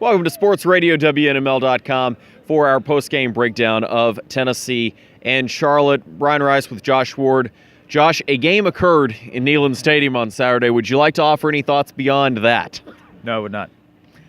Welcome to Sports Radio WNML.com for our post-game breakdown of Tennessee and Charlotte. Brian Rice with Josh Ward. Josh, a game occurred in Neyland Stadium on Saturday. Would you like to offer any thoughts beyond that? No, I would not.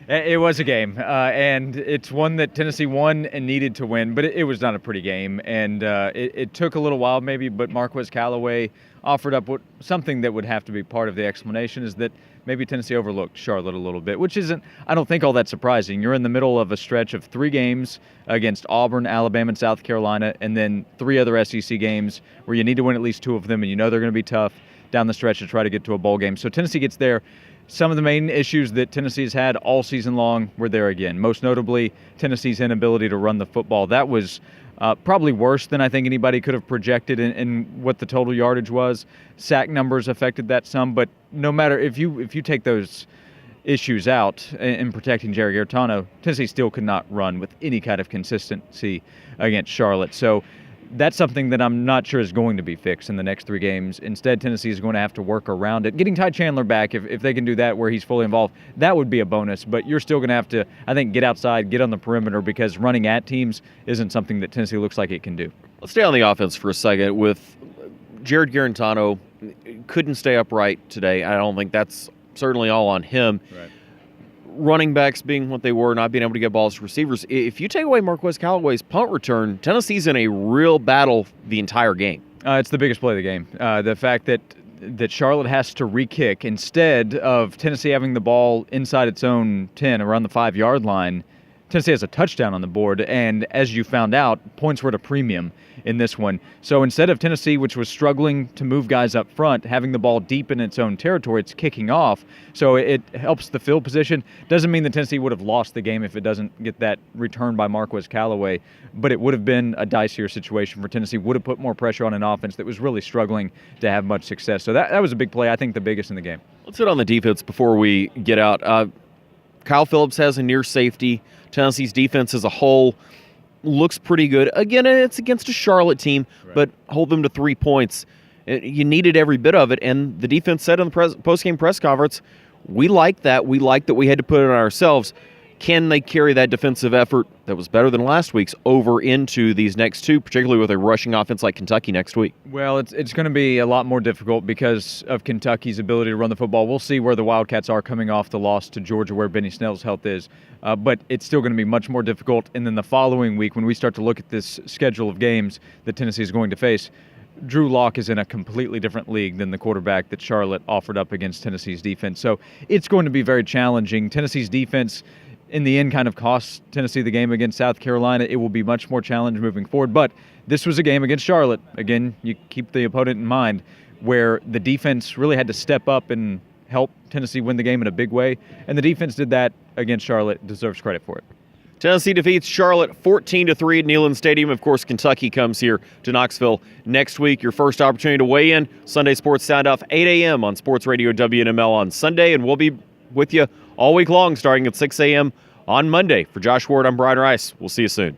It was a game, and it's one that Tennessee won and needed to win, but it was not a pretty game, and it took a little while maybe, but Marquez Callaway offered up something that would have to be part of the explanation, is that maybe Tennessee overlooked Charlotte a little bit, which isn't, I don't think, all that surprising. You're in the middle of a stretch of 3 games against Auburn, Alabama, and South Carolina, and then 3 other SEC games where you need to win at least 2 of them, and you know they're going to be tough down the stretch to try to get to a bowl game. So Tennessee gets there. Some of the main issues that Tennessee's had all season long were there again. Most notably, Tennessee's inability to run the football. That was probably worse than I think anybody could have projected in what the total yardage was. Sack numbers affected that some, but no matter if you take those issues out in protecting Jerry Gaetano, Tennessee still could not run with any kind of consistency against Charlotte. So that's something that I'm not sure is going to be fixed in the next 3 games. Instead, Tennessee is going to have to work around it. Getting Ty Chandler back, if they can do that where he's fully involved, that would be a bonus. But you're still going to have to, I think, get outside, get on the perimeter, because running at teams isn't something that Tennessee looks like it can do. Let's stay on the offense for a second. With Jared Garantano, couldn't stay upright today. I don't think that's certainly all on him. Right. Running backs being what they were, not being able to get balls to receivers. If you take away Marquez Callaway's punt return, Tennessee's in a real battle the entire game. It's the biggest play of the game. The fact that Charlotte has to re-kick instead of Tennessee having the ball inside its own 10, around the 5-yard line. Tennessee has a touchdown on the board, and as you found out, points were at a premium in this one. So instead of Tennessee, which was struggling to move guys up front, having the ball deep in its own territory, it's kicking off. So it helps the field position. Doesn't mean that Tennessee would have lost the game if it doesn't get that return by Marquez Callaway, but it would have been a dicier situation for Tennessee, would have put more pressure on an offense that was really struggling to have much success. So that was a big play, I think the biggest in the game. Let's hit on the defense before we get out. Kyle Phillips has a near safety. Tennessee's defense as a whole looks pretty good. Again, it's against a Charlotte team, right, but hold them to 3 points. You needed every bit of it, and the defense said in the post-game press conference, we like that. We like that we had to put it on ourselves. Can they carry that defensive effort that was better than last week's over into these next 2, particularly with a rushing offense like Kentucky next week? Well, it's going to be a lot more difficult because of Kentucky's ability to run the football. We'll see where the Wildcats are coming off the loss to Georgia, where Benny Snell's health is. But it's still going to be much more difficult. And then the following week, when we start to look at this schedule of games that Tennessee is going to face, Drew Lock is in a completely different league than the quarterback that Charlotte offered up against Tennessee's defense. So it's going to be very challenging. Tennessee's defense, in the end, kind of cost Tennessee the game against South Carolina. It will be much more challenging moving forward. But this was a game against Charlotte. Again, you keep the opponent in mind, where the defense really had to step up and help Tennessee win the game in a big way. And the defense did that against Charlotte. Deserves credit for it. Tennessee defeats Charlotte 14-3 at Neyland Stadium. Of course, Kentucky comes here to Knoxville next week. Your first opportunity to weigh in. Sunday Sports Sound Off, 8 a.m. on Sports Radio WNML on Sunday. And we'll be with you all week long, starting at 6 a.m. on Monday. For Josh Ward, I'm Brian Rice. We'll see you soon.